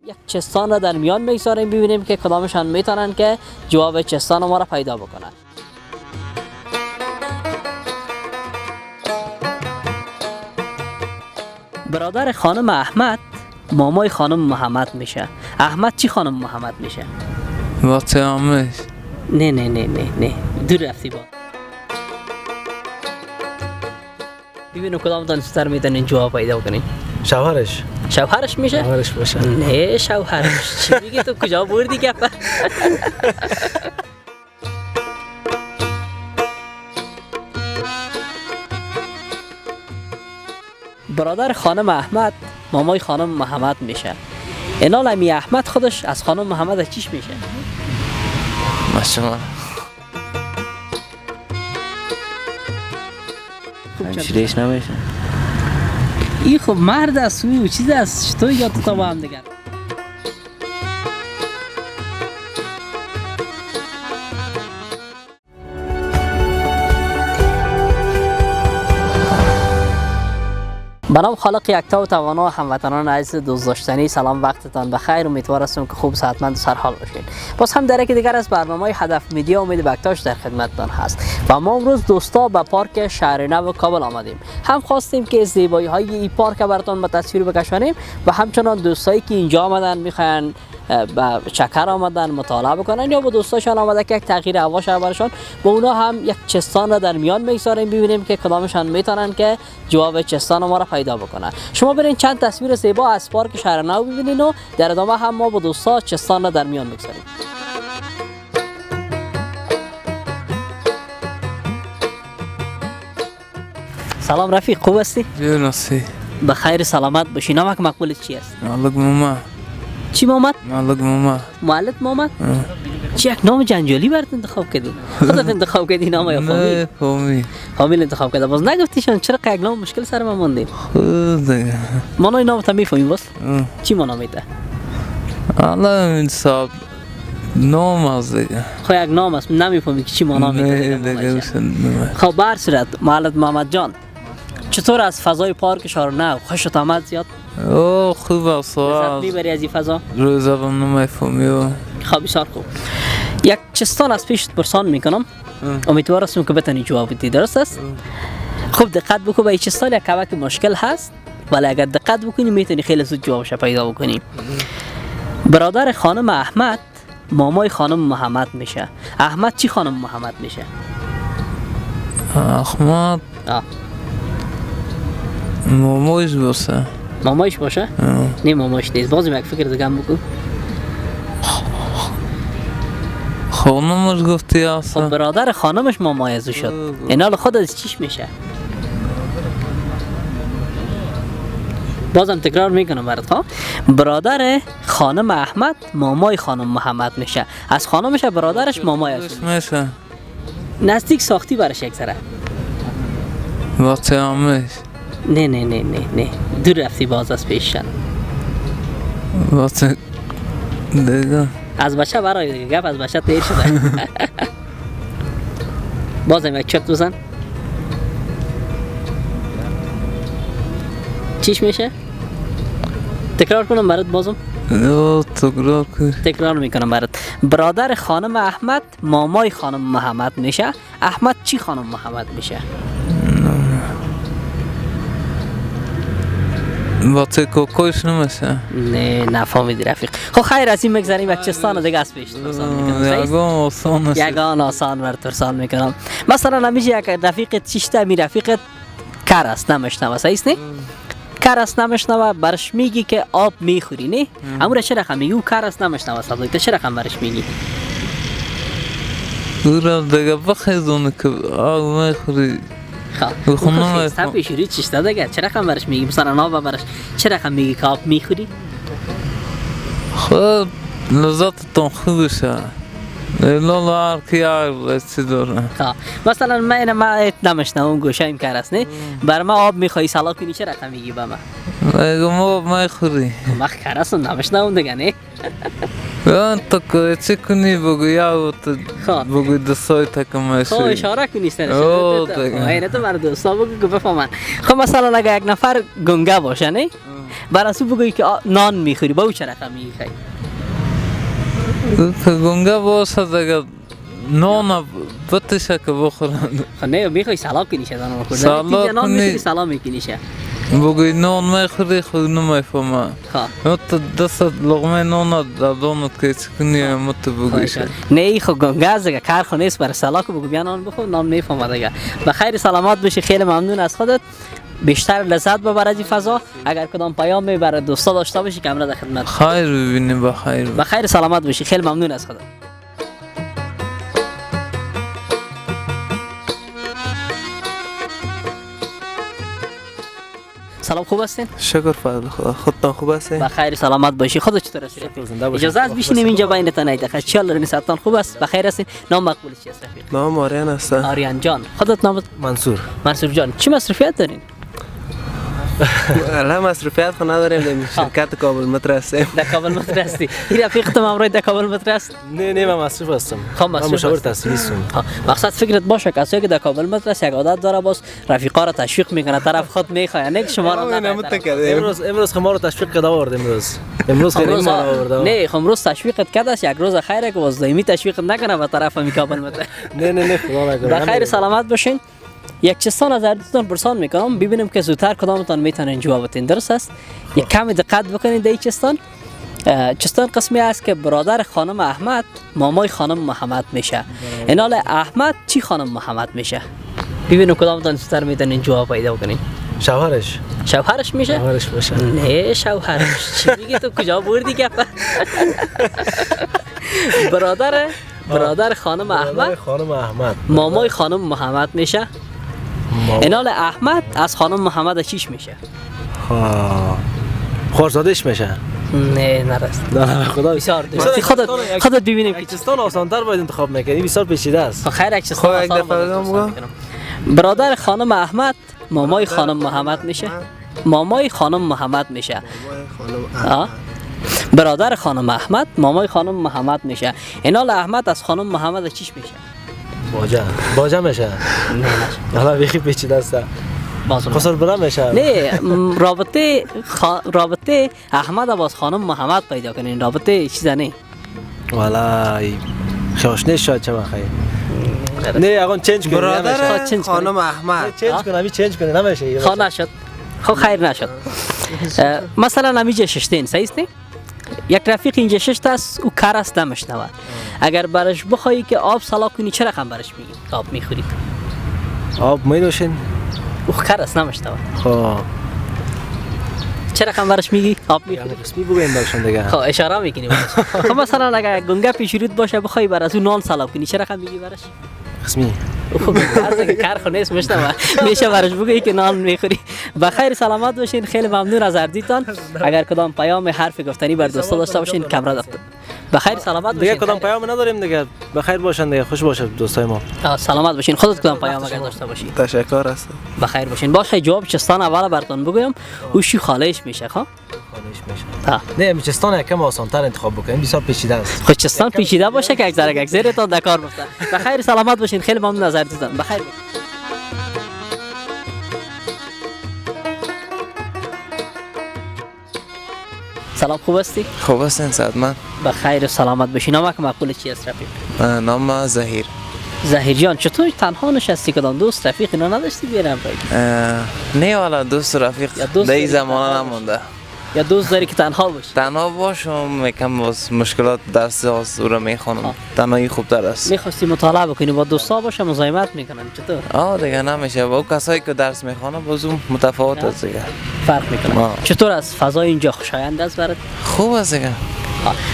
یک چستان را در میان میگذاریم ببینیم که کدامشان میتونن که جواب چستان ما را پیدا بکنن. برادر خانم احمد مامای خانم محمد میشه. احمد چی خانم محمد میشه؟ واسه عمش. نه دور رفتی با. ببینیم کدامتان سر میتونین جواب پیدا کنین. شوهرش. شوهرش میشه؟ شوهرش باشه. نه شوهرش. چی میگی تو کجا بردی که؟ برادر خانم احمد مامای خانم محمد میشه. اینال امی احمد خودش از خانم محمد چیش میشه؟ ماشاءالله. همشیرهش نمیشه. این خب مرد است و چیز است تو یا تو با هم دیگر. به نام خالق یکتا و توانا و هموطنان عزیز دوست داشتنی، سلام وقتتان بخیر. امیدوار هستم که خوب صحتمند و سرحال باشین. باز هم در یک دیگر از برنامه هدف میدیا امید بکتاش در خدمتتان هست و ما امروز دوستا به پارک شهر نو کابل آمدیم. هم خواستیم که زیبایی های این پارک براتون به تصویر بکشانیم و همچنان دوستایی که اینجا آمدن میخواین با چکر آمدن مطالعه بکنن یا با دوستاشان آمده که یک تغییر هوا شه برشان، با اونا هم یک چستان را در میان میگذاریم ببینیم که کدامشان میتونن که جواب چستان ما را پیدا بکنن. شما برین چند تصویر زیبا از پارک شهر نو ببینین و در ادامه هم ما با دوستا چستان را در میان میگذاریم. سلام رفیق، خوب هستی؟ جونسی. بخیر سلامت باشی. نامک مقبولت چی است؟ مالک ماما. چی محمد؟ مالک ماما. مالک محمد؟ چی یک نام جنجالی برات انتخاب کردی؟ خودت انتخاب کردی نام یا فامیل؟ نه فامیل. فامیل انتخاب کرده. باز نگفتیشان چرا یک نام مشکل سر من موندی؟ خود دیگه. مانای نامت میفهمی باز؟ چی مانا میده؟ حالا این صاحب نام از دیگه. خب یک نام است نمیفهمی که چی مانا میده. نه دیگه نه. خب بر صورت مالک محمد جان، چطور از فضای پارک شهر نو خوشت آمد زیاد؟ اوه خوب است. لذت میبری از این فضا؟ روزا با نمیفهمی. خب بسیار خوب. یک چستان از پیشت پرسان میکنم. امیدوار هستم که بتونی جواب بدی. درست است؟ خوب دقت بکن. به این چستان یک کمک مشکل هست ولی اگر دقت بکنی میتونی خیلی زود جوابش پیدا بکنی. برادر خانم احمد مامای خانم محمد میشه. احمد چی خانم محمد میشه؟ احمد مامایش باشه. مامایش باشه؟ نه مامایش نیست. بازم یک فکر دیگه بکن. خانمش گفتی اصلا. خب برادر خانمش مامای ازو شد. اینال خود از چیش میشه؟ بازم تکرار میکنم برات. ها برادر خانم احمد مامای خانم محمد میشه. از خانمش برادرش مامای ازو میشه. نزدیک ساختی برش یک ذره. واسه عمش. نه دور رفتی باز از پیششن. واسه دیگه. از بچه برای دیگه گپ از بچه تیر شده. بازم یک چرت بزن. چیش میشه؟ تکرار کنم برات بازم؟ تکرار میکنم برات. برادر خانم احمد مامای خانم محمد میشه. احمد چی خانم محمد میشه؟ واسه کوکوش نمیشه. نه نفهمیدی رفیق. خب خیر از این مگذاریم. یک چستان دیگه از پیش ترسان میکنم. یگان آسان بر ترسان میکنم. مثلا نمیشه یک رفیق چیشته می رفیقت کار است نمیشنوه. صحیح است نه؟ کار است نمیشنوه برش میگی که آب میخوری نه؟ اما را چه رقم میگی؟ او کار است نمیشنوه صدای تو چه رقم برش میگی؟ او دیگه بخیزونه که آب میخوری. خب خیسته پیشوری چیشته دیگه چه رقم برش میگی؟ مثلا آب برش چه رقم میگی که آب میخوری؟ خب لذتتون خوبشه. لالا هر کی هر چی داره. مثلا من نمیشنوم گوشه این کار است نه؟ بر ما آب میخوایی سلا کنی چه رقم میگی به من؟ میگم آب میخوری. من کار است نمیشنوم دیگه نه؟ تو که چی کنی بگو یا بگو دستای تکمه خب اشاره کنی سرش. اینه تو مرد دوستا بگو که بفهمن. خب مثلا اگه یک نفر گنگه باشه نه؟ برای تو بگوی که نان میخوری با او چه رقم میخوری؟ گنگه باشد اگر نان بتشه که بخورن. نه میخوای سلام کنی شه دانم خورد. سلام نان کنی. میخوری سلام میکنی شه. بگوی نان میخوری خود نمیفهمه. مت دست لقمه نان در دانت که چی کنی مت بگوی شه. نه خب گنگه از دیگه کار خو نیست برای سلام که بگو بیا نان بخور نان میفهمه دیگه. بخیر سلامت باشی خیلی ممنون از خودت. بیشتر لذت ببر از این فضا. اگر کدام پیام برای دوستا داشته باشی کاملا در خدمت. خیر ببینیم بخیر. بخیر سلامت باشی خیلی ممنون از خودت. سلام خوب هستین؟ شکر فضل خدا. خودتان خوب هستین؟ بخیر سلامت باشی. خودت چطور هستی؟ اجازه است بشینیم اینجا بینتان ایده خش چال دارین ساعتان خوب است؟ بخیر هستین؟ نام مقبول چی است رفیق؟ نام آریان هستم. آریان جان. خودت نامت؟ منصور. منصور جان. چی مصرفیت دارین؟ الان مصرفیت خو نداریم در شرکت کابل متر هستیم. در کابل متر هستی. این رفیق تو امروز در کابل متر است؟ نه من مصرف هستم. خب مصرف مشاور تحصیلی هستم. مقصد فکرت باشه کسی که در کابل متر است یک عادت داره باز رفیقا را تشویق میکنه طرف خود میخواد نه که شما را امروز ما رو تشویق کرده آورد امروز خیلی ما آورد. نه امروز تشویقت کرده است یک روز خیره که باز دائمی تشویق نکنه به طرف می کابل متر. نه خدا نکنه. بخیر سلامت باشین. یک چستان از هردوتان پرسان میکنم ببینیم که زودتر کدامتان میتونین جواب بدین. درست است؟ یک کمی دقت بکنید در این چستان. چستان قسمی است که برادر خانم احمد مامای خانم محمد میشه. این حال احمد چی خانم محمد میشه؟ ببینیم کدامتان زودتر میتونین جواب پیدا بکنین. شوهرش میشه؟ شوهرش باشه. نه شوهرش چی میگی تو کجا بردی که برادر خانم احمد مامای خانم محمد میشه. این حال احمد از خانم محمد چیش میشه؟ خورزادش میشه. نه نرست. نه خدا بسیار دوستی خودت ببینیم که چستان آسان‌تر باید انتخاب میکنی بسیار پیچیده است. خیر یک چستان یک دفعه بگم. برادر خانم احمد مامای خانم محمد میشه. مامای خانم محمد میشه. برادر خانم احمد مامای خانم محمد میشه. این حال احمد از خانم محمد چیش میشه؟ باجه میشه. نه نشه. حالا بیخی پیچیده است. خسر برام میشه. نه رابطه احمد با خانم محمد پیدا کنین. رابطه چیزا نه. والا خوشنش شاید چه بخیر. نه اگه چنج کنی برادر خانم احمد چنج کنی نمیشه. خب نشد. خب خیر نشد. مثلا نمیجه ششتین صحیح است؟ یک رفیق اینجا شش است او کار است نمیشنوه. اگر برش بخوایی که آب سلا کنی چه رقم برش میگی؟ آب میخوری؟ آب می‌نوشین؟ او کار است نمیشنوه. خب چه رقم برش میگی؟ آب میخوری؟ قسمی بگوین برشون دیگه. خب اشاره میکنی برش. خب مثلا اگر گنگه پیشورید باشه بخوای برای او نان سلا کنی چه رقم میگی برش؟ قسمی. خب از که کار خو نیست میشنوه. میشه برش بگی که نان میخوری. بخیر سلامت باشین. خیلی ممنون از اردیتان. اگر کدام پیام حرف گفتنی بر دوستا داشته باشین کامرا داشته. بخیر سلامت باشین. دیگه کدام پیام نداریم دیگه. بخیر باشن دیگه خوش باشه دوستای ما. سلامت باشین. خودت کدام پیام اگر داشته باشی. تشکر هستم. بخیر باشین. باشه جواب چستان اول براتون بگویم. او شی خالهش میشه خب؟ خالهش میشه. نه چستان یکم آسان‌تر انتخاب بکنیم بسیار پیچیده است. خود چستان پیچیده باشه که یک ذره تا دکار بفته. بخیر سلامت باشین. خیلی ممنون از هردیتان. بخیر باشین. سلام خوب هستی؟ خوب هستین صدمن؟ بخیر و سلامت باشی. نامک مقبول چی است رفیق؟ نام زهیر. زهیر جان چطور تنها نشستی کدام دوست رفیق اینا نداشتی بیارم پای؟ نه والا دوست رفیق در این زمانه نمونده. یا دوست داری که تنها باشی؟ تنها باشم یکم باز مشکلات درس از او را میخوانم. تنهایی خوبتر است. میخواستی مطالعه بکنی با دوستا باشه مزاحمت میکنن چطور؟ دیگه نمیشه. با کسایی که درس میخوانم باز متفاوت است دیگه. فرق میکنه. چطور از فضای اینجا خوشایند است برات؟ خوب است دیگه.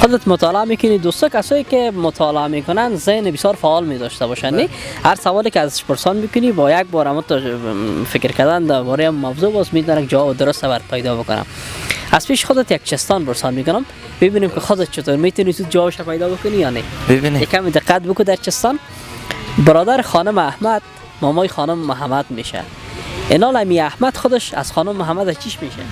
خودت مطالعه میکنی دوستا کسایی که مطالعه میکنن ذهن بسیار فعال میداشته باشن نه هر سوالی که ازش پرسان میکنی با یک بار هم فکر کردن درباره موضوع باز میدونن جواب درست بر پیدا بکنم. از پیش خودت یک چستان پرسان میکنم ببینیم که خودت چطور میتونی تو جوابش پیدا بکنی یا نه. ببینید یکم دقت بکن در چستان. برادر خانم احمد مامای خانم محمد میشه. اینال امی احمد خودش از خانم محمد چیش میشه؟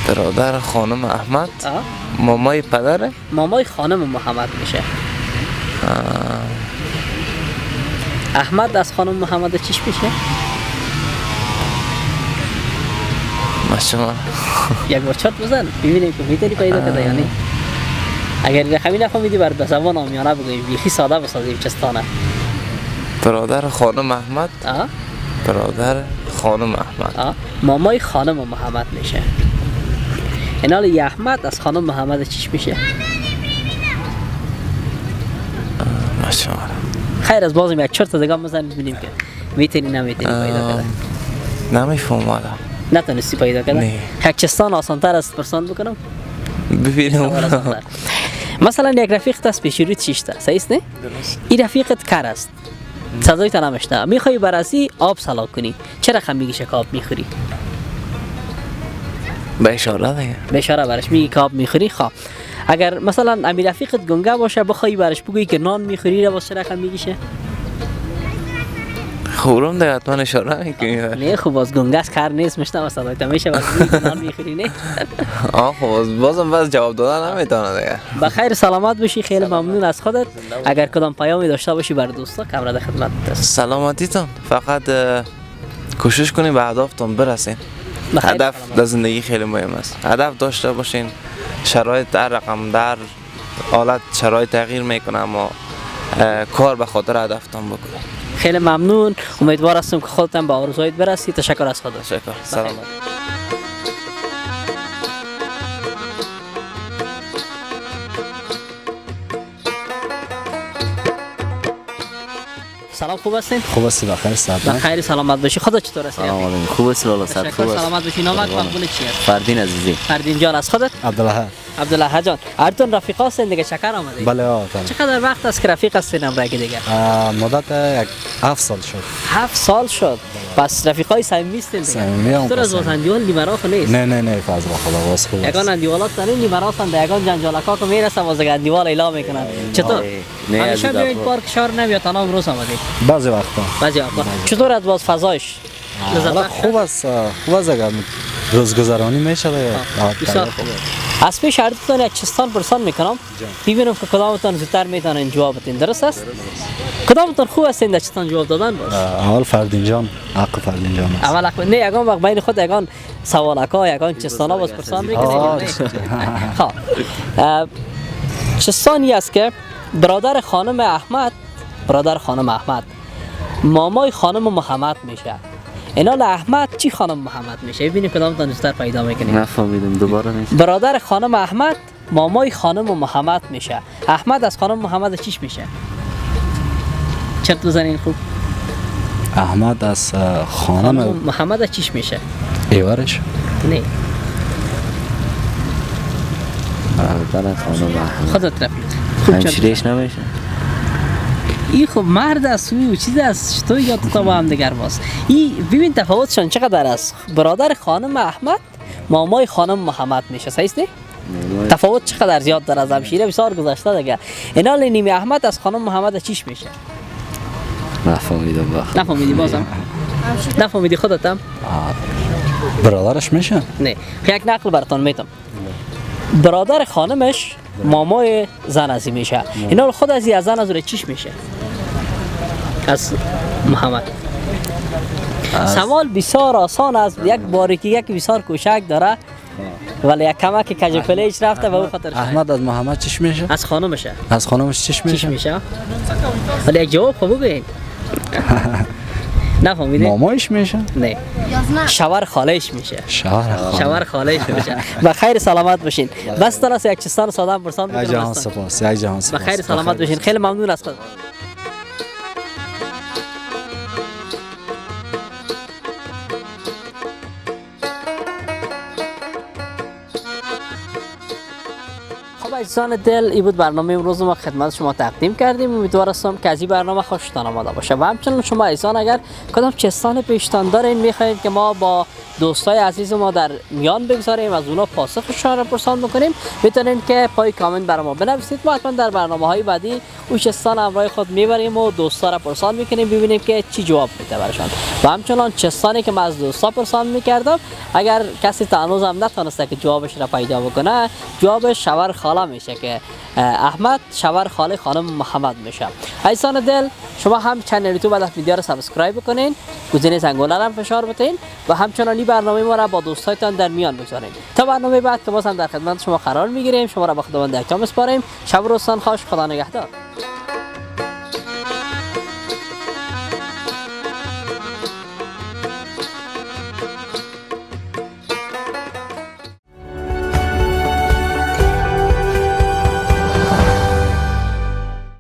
برادر خانم احمد مامای پدره؟ مامای خانم محمد میشه. احمد از خانم محمد چیش میشه؟ شما یک بار چرت بزن ببینیم که میتونی پیدا کنه یا نه. اگر رقمی نفهمیدی بر به زبان عامیانه بگویی بیخی ساده بسازیم چستانه. برادر خانم احمد. آه برادر خانم احمد. مامای خانم محمد میشه. این حال احمد از خانم محمد چیش میشه؟ شما خیر از بازم یک چرت دیگه بزن ببینیم که میتونی نمیتونی پیدا کنه. نمیفهم والا. نتونستی پیدا کنه؟ نه. یک چستان آسان‌تر است پرسان بکنم؟ ببینیم. مثلا یک رفیق دست پیشوری چیشته صحیح است نه؟ این رفیقت کر است صدای تا نمیشنه میخوای برسی آب سلا کنی چه رقم میگی که آب میخوری؟ به اشاره دیگه. به اشاره برش میگی که آب میخوری. خواه اگر مثلا امی رفیقت گنگه باشه بخوای برش بگویی که نان میخوری رو چه رقم میگیشه؟ خورم دیگه حتما اشاره میکنی. نه خوب از گنگه کار نیست مشتم صدای تا میشه وقتی نان میخوری نه. خب بازم باز جواب دادن نمیتونه دیگه. بخیر سلامت باشی خیلی ممنون از خودت. اگر کدام پیامی داشته باشی بر دوستا کامرا در خدمت است. سلامتیتون فقط کوشش کنین به هدفتون برسین. هدف در زندگی خیلی مهم است. هدف داشته باشین. شرایط در رقم در حالت شرایط تغییر میکنه اما کار به خاطر هدفتون بکنین. خیلی ممنون. امیدوار هستم که خودتان به آرزویت برسی. تشکر از خودت. تشکر. سلامت. سلام خوب هستین؟ خوب است بخیر صحت. بخیر سلامت باشی. خودت چطور هستی؟ سلام خوب است لالا صد خوب است. سلامت باشی. نامت مقبول چیه؟ فردین عزیزی. فردین جان از خودت؟ عبدالله جان. هرتون رفیقا هستین دیگه چکر آمدید؟ بله چقدر وقت است که رفیق هستین امروز دیگه؟ مدت 7 سال شد. 7 سال شد. پس رفیقای صمیمی هستین دیگه. صمیمی ام. تو از وطندیان لیمراخ نیست. نه فضل خدا واس خوب. یگان اندیوالات دارین لیمراخ اند یگان جنجالکا که میرسه واز اندیوال اعلام میکنن. چطور؟ نه همیشه بیاید پارک شهر نمیاد تنها امروز آمدید. بعضی وقتا. چطور از باز فضایش؟ خوب است اگر روزگذرانی میشه دیگه. بسیار خوب. از پیش هرتون یک چستان پرسان میکنم ببینم که کدامتون زودتر میتونین جواب بدین. درست است؟ کدامتون خوب هستین در چستان جواب دادن باز؟ اول فردین جان حق فردین جان است. اول حق نه یگان وقت بین خود یگان سوالکا یگان چستانا باز پرسان میکنین. خب چستانی است که برادر خانم احمد مامای خانم محمد میشه. اینال احمد چی خانم محمد میشه؟ ببینیم کدامتون دوستر پیدا میکنیم. نفهمیدم دوباره نیست. برادر خانم احمد مامای خانم محمد میشه. احمد از خانم محمد چیش میشه؟ چرت بزنین خوب. احمد از خانم محمد چیش میشه؟ ایوارش. نه برادر خانم احمد. خودت رفیق. خوب همشیرش نمیشه. این خب مرد است و چیز است تو یا تو با هم دیگر باست. این ببین تفاوتشان چقدر است. برادر خانم احمد مامای خانم محمد میشه. صحیح است؟ تفاوت چقدر زیاد داره. از همشیره بسیار گذشته دیگه. اینا نیمی احمد از خانم محمد چیش میشه؟ نفهمیدم. نفهمیدی بازم؟ نفهمیدی خودت هم؟ برادرش میشه؟ نه یک نقل براتون میتم. برادر خانمش مامای زن ازی میشه. اینا خود از زن از چیش میشه؟ از محمد. سوال بسیار آسان است. یک باریکی یک بسیار کوچک داره ولی یک کمک کجپلیش رفته و او خاطر احمد از محمد چیش میشه؟ از خانمشه. از خانمش چیش میشه؟ چیش میشه؟ ولی یک جواب خوب بگین. نفهمیدی؟ مامایش میشه؟ نه شوهر خالهش میشه. شوهر خالهش میشه. بخیر سلامت باشین. بس تراس یک چستان ساده پرسان میکنم. یک جهان سپاس. بخیر سلامت باشین. خیلی ممنون از خود. عزیزان دل این بود برنامه امروز ما خدمت شما تقدیم کردیم. امیدوارم که از این برنامه خوشتان آمده باشه و همچنین شما عزیزان اگر کدام چستان پیشتان دارین میخواین که ما با دوستای عزیز ما در میان بگذاریم از اونا پاسخشون را پرسان بکنیم میتونین که پای کامنت برای ما بنویسید. ما حتما در برنامه‌های بعدی اون چستان همراه خود میبریم و دوستا را پرسان میکنیم ببینیم که چی جواب میده براشون. و همچنین چستانی که ما از دوستا پرسان میکردم اگر کسی تا هنوز هم نتونسته که جوابش را پیدا بکنه جواب شوهر خاله خاله میشه که احمد شوهر خاله خانم محمد میشه. عزیزان دل، شما هم چنل یوتیوب هدف میدیا رو سابسکرایب بکنین، گزینه زنگوله رو هم فشار بتین و همچنان این برنامه ما را با دوستایتان در میان بگذارین. تا برنامه بعد که باز هم در خدمت شما قرار میگیریم، شما را به خداوند اکرام میسپاریم. شب و روزتان خوش، خدا نگهدار.